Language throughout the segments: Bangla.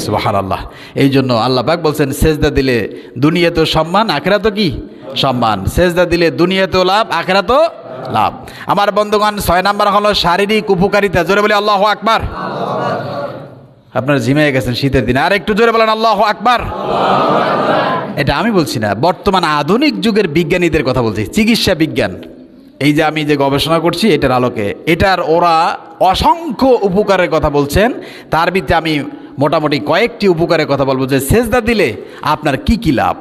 সুবহানাল্লাহ। এই জন্য আল্লাহ পাক বলছেন সেজদা দিলে দুনিয়াতেও সম্মান, আখিরাতেও কি সম্মান। সেজদা দিলে দুনিয়াতেও লাভ, আখিরাতেও লাভ। আমার বন্ধুগণ, 6 নাম্বার হলো শারীরিক উপকারিতা। জোরে বলি আল্লাহু আকবার। আপনারা ঝিমিয়ে গেছেন শীতের দিনে, আর একটু জোরে বলেন আল্লাহু আকবার। এটা আমি বলছি না, বর্তমান আধুনিক যুগের বিজ্ঞানীদের কথা বলছি, চিকিৎসা বিজ্ঞান। এই যে আমি যে গবেষণা করছি এটার আলোকে, এটার ওরা অসংখ্য উপকারের কথা বলছেন। তার ভিতরে আমি মোটামুটি কয়েকটি উপকারের কথা বলবো যে সেজদা দিলে আপনার কি কি লাভ।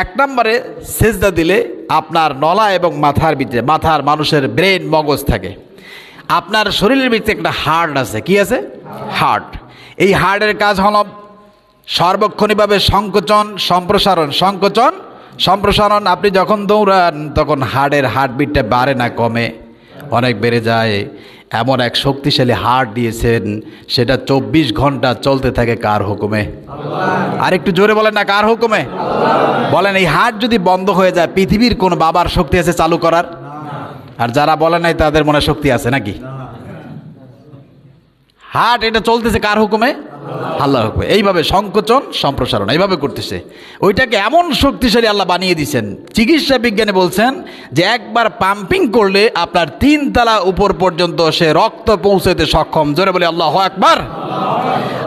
1 নম্বরে, সেজদা দিলে আপনার নলা এবং মাথার ভিতরে, মাথার মানুষের ব্রেন মগজ থাকে। আপনার শরীরের ভিতরে একটা হার্ট আছে। কি আছে? হার্ট। এই হার্টের কাজ হলো সার্বক্ষণিকভাবে সংকোচন সম্প্রসারণ, সংকোচন সম্প্রসারণ। আপনি যখন দৌড়ান তখন হার্টের হার্টবিটটা বাড়ে না, কমে, অনেক বেড়ে যায়। এমন এক শক্তিশালী হার্ট দিয়েছেন, সেটা 24 ঘন্টা চলতে থাকে। কার হুকুমে? আর একটু জোরে বলেন না, কার হুকুমে? বলেন, এই হার্ট যদি বন্ধ হয়ে যায়, পৃথিবীর কোন বাবার শক্তি আছে চালু করার? আর যারা বলে নাই তাদের মনে শক্তি আছে নাকি? হার্ট এটা চলতেছে কার হুকুমে? আল্লাহর হুকুমে। এইভাবে সংকোচন সম্প্রসারণ এইভাবে করতেছে। ওইটাকে এমন শক্তিশালী আল্লাহ বানিয়ে দিয়েছেন। চিকিৎসা বিজ্ঞানে বলছেন যে একবার পাম্পিং করলে আপনার 3 তলা উপর পর্যন্ত সে রক্ত পৌঁছাতে সক্ষম। জোরে বলি আল্লাহু আকবার।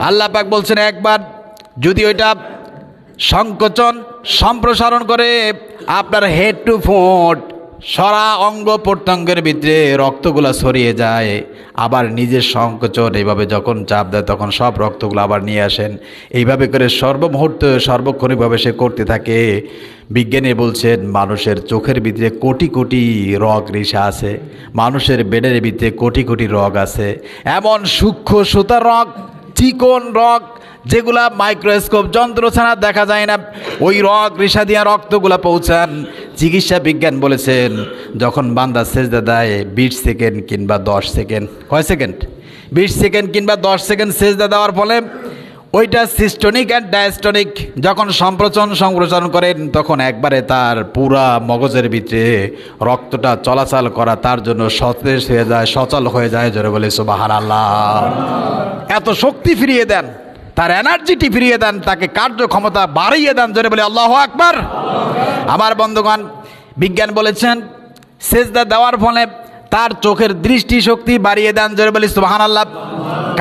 আল্লাহ পাক বলছেন একবার যদি ওইটা সংকোচন সম্প্রসারণ করে, আপনার হেড টু ফুট সারা অঙ্গ প্রত্যঙ্গের ভিতরে রক্তগুলা ছড়িয়ে যায়। আবার নিজের সংকোচন এইভাবে যখন চাপ দেয় তখন সব রক্তগুলো আবার নিয়ে আসেন। এইভাবে করে সর্বমুহূর্তে সর্বক্ষণিকভাবে সে করতে থাকে। বিজ্ঞানী বলছেন মানুষের চোখের ভিতরে কোটি কোটি রগ রেশা আছে, মানুষের বেডের ভিতরে কোটি কোটি রগ আছে। এমন সূক্ষ্ম সুতার রগ, চিকন রগ, যেগুলা মাইক্রোস্কোপ যন্ত্র ছাড়া দেখা যায় না, ওই রগ রেশা দিয়া রক্তগুলা পৌঁছান। চিকিৎসা বিজ্ঞান বলেছেন যখন বান্দা সেজদা দেয় 20 সেকেন্ড কিংবা 10 সেকেন্ড, কয় সেকেন্ড? 20 সেকেন্ড কিংবা 10 সেকেন্ড সেজদা দেওয়ার ফলে ওইটা সিস্টোনিক অ্যান্ড ডায়াস্টোনিক যখন সম্প্রসারণ করেন তখন একবারে তার পুরা মগজের ভিতরে রক্তটা চলাচল করা তার জন্য সতেজ হয়ে যায়, সচল হয়ে যায়। জোরে বলে সুবহানাল্লাহ। এত শক্তি ফিরিয়ে দেন, তার এনার্জিটি ফিরিয়ে দেন, তাকে কার্যক্ষমতা বাড়িয়ে দেন। জোরে বলে আল্লাহু আকবার। আমার বন্ধুগণ, বিজ্ঞান বলেছেন সেজদা দেওয়ার ফলে তার চোখের দৃষ্টি শক্তি বাড়িয়ে দেন। জোরে বলি সুবহানাল্লাহ।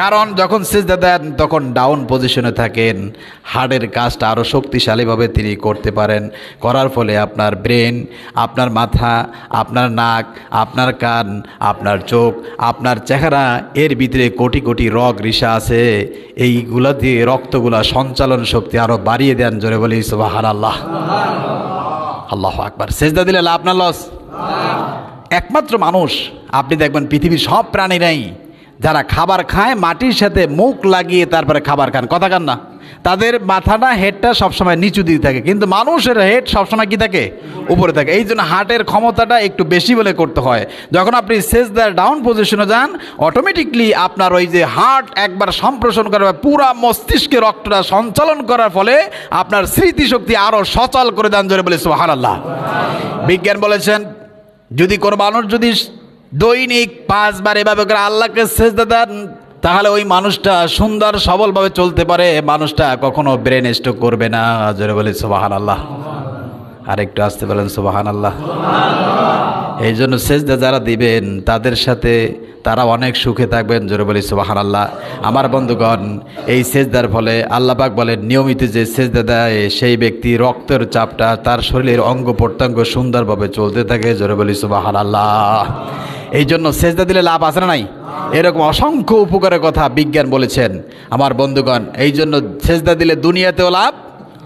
কারণ যখন সেজদা দেন তখন ডাউন পজিশনে থাকেন, হার্টের কাজটা আরও শক্তিশালীভাবে তিনি করতে পারেন। করার ফলে আপনার ব্রেন, আপনার মাথা, আপনার নাক, আপনার কান, আপনার চোখ, আপনার চেহারা, এর ভিতরে কোটি কোটি রগ রেশা আছে। এইগুলা দিয়ে রক্তগুলা সঞ্চালন শক্তি আরও বাড়িয়ে দেন। জোরে বলি সুবহানাল্লাহ। আল্লাহু আকবার। সেজদা দিলে লাভ না লস? একমাত্র মানুষ, আপনি দেখবেন পৃথিবীর সব প্রাণীরাই যারা খাবার খায় মাটির সাথে মুখ লাগিয়ে তারপরে খাবার খান, কথা কান না, তাদের মাথাটা হেডটা সবসময় নিচু দিয়ে থাকে, কিন্তু মানুষের হেড সবসময় কি থাকে? উপরে থাকে। এই জন্য হার্টের ক্ষমতাটা একটু বেশি বলে করতে হয়। যখন আপনি সেজদার ডাউন পজিশনে যান অটোমেটিকলি আপনার ওই যে হার্ট একবার সম্প্রসারণ করা, পুরা মস্তিষ্কে রক্তটা সঞ্চালন করার ফলে আপনার স্মৃতিশক্তি আরও সচল করে দেন। জোরে বলে সুবহানাল্লাহ। বিজ্ঞান বলেছেন যদি কোনো মানুষ যদি দৈনিক 5 বার এভাবে করে আল্লাহকে সেজদা দেন তাহলে ওই মানুষটা সুন্দর সবলভাবে চলতে পারে, মানুষটা কখনো ব্রেন স্ট্রোক করবে না। জোরে বলে সুবহানাল্লাহ। আর একটু আসতে বলেন সুবহানাল্লাহ। এই জন্য সেজদা যারা দিবেন তাদের সাথে তারা অনেক সুখে থাকবেন। জোরে বলি সুবহানাল্লাহ। আমার বন্ধুগণ, এই সেজদার ফলে আল্লাহ পাক বলেন নিয়মিত যে সেজদা দেয় সেই ব্যক্তি রক্তের চাপটা তার শরীরের অঙ্গ প্রত্যঙ্গ সুন্দরভাবে চলতে থাকে। জোরে বলি সুবহানাল্লাহ। এই জন্য সেজদা দিলে লাভ আছে না নাই? এরকম অসংখ্য উপকারের কথা বিজ্ঞান বলেছেন। আমার বন্ধুগণ, এই জন্য সেজদা দিলে দুনিয়াতেও লাভ,